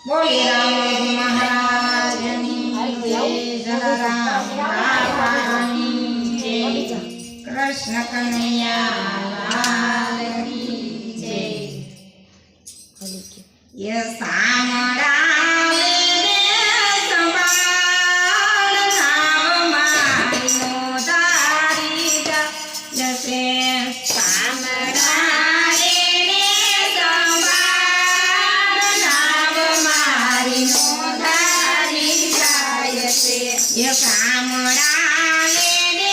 બોલી રામજી મહારાજની જય, જલારામ બાપાની જય, કૃષ્ણ કનૈયા લાલ કી જય. યે સામરાવે ને સંભાળ નાવ મારીનો ધારી જા. જશે સામરાવે ને સંભાળ નાવ મારીનો ધારી જાય છે. યે સામરાવે ને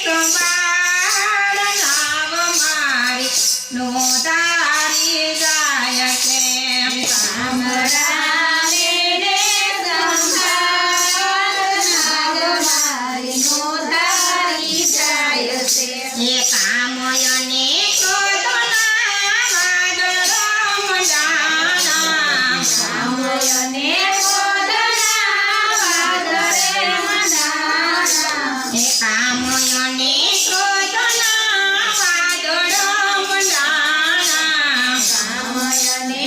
સંભાળ નાવ મારીનો ધારી જાય છે. સામરાવે ને સંભાળ નાવ મારીનો ધારી જાય છે. એ કામયને ક્રોધના વાદળો મંડાણા. કામયને ક્રોધના વાદળે મંડાણા. એ કામયને ક્રોધના વાદળો મંડાણા. કામયને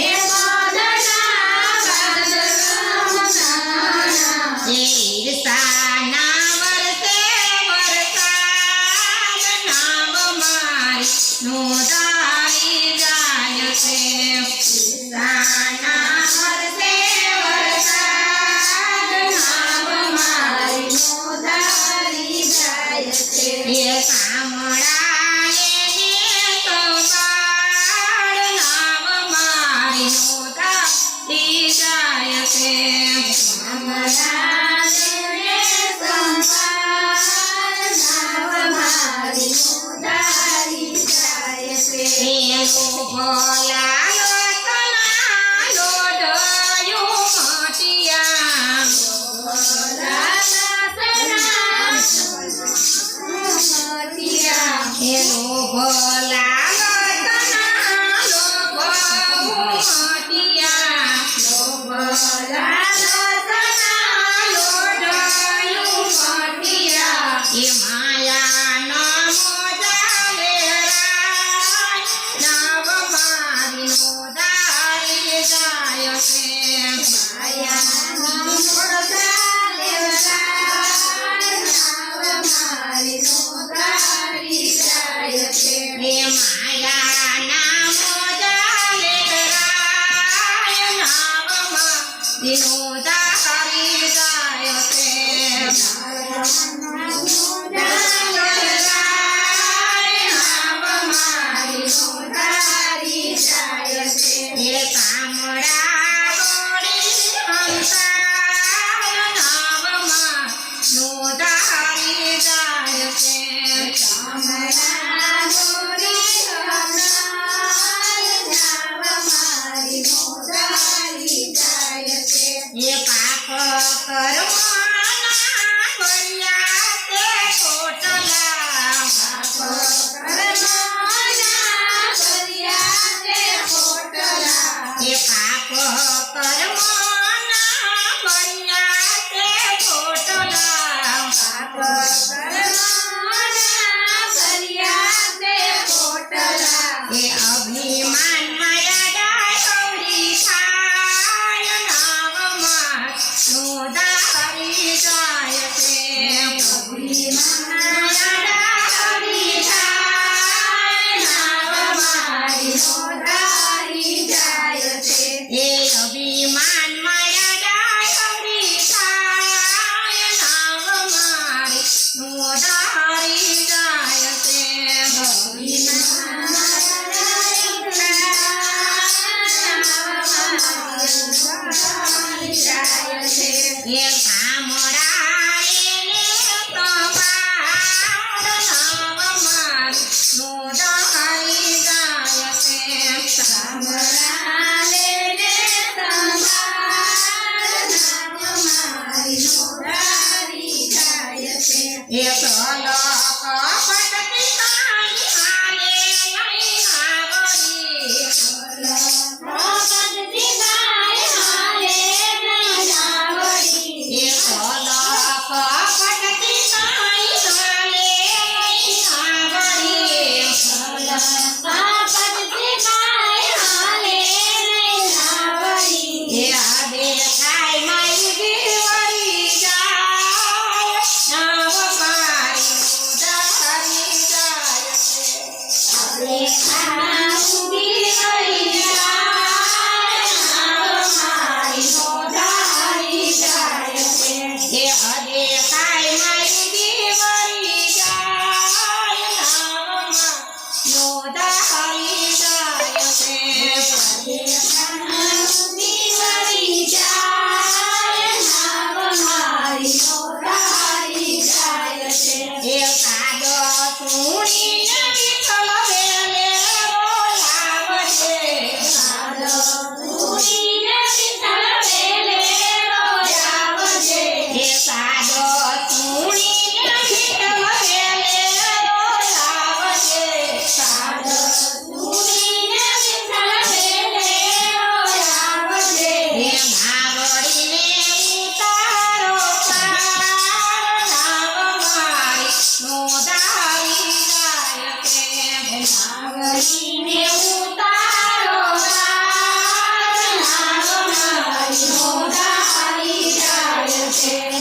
ઈર્ષાના વરસે વરસાદ નાવ મારીનો ધારી જાય છે. ઈર્ષાના વરસે વરસાદ નાવ મારીનો ધારી જાય છે. એ સામળાએ ને સંભાળ નાવ મારીનો ધારી જાય છે. એ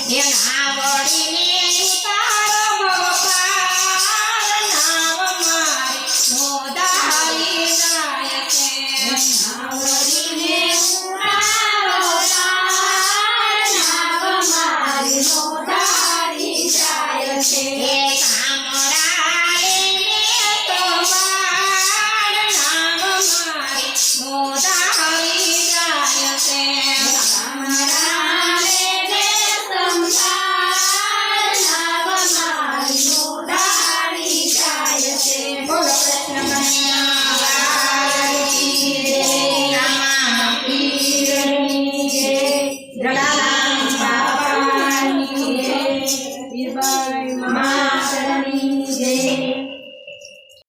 એ નાવડીને ઉતારો ભવપાર નાવ મારી નોંધાઈ જાય છે નાવડીને ઉતારો પાર નાવ મારી નોંધાઈ જાય છે એ કામડાને તો બાર નાવ મારી નોંધાઈ જાય છે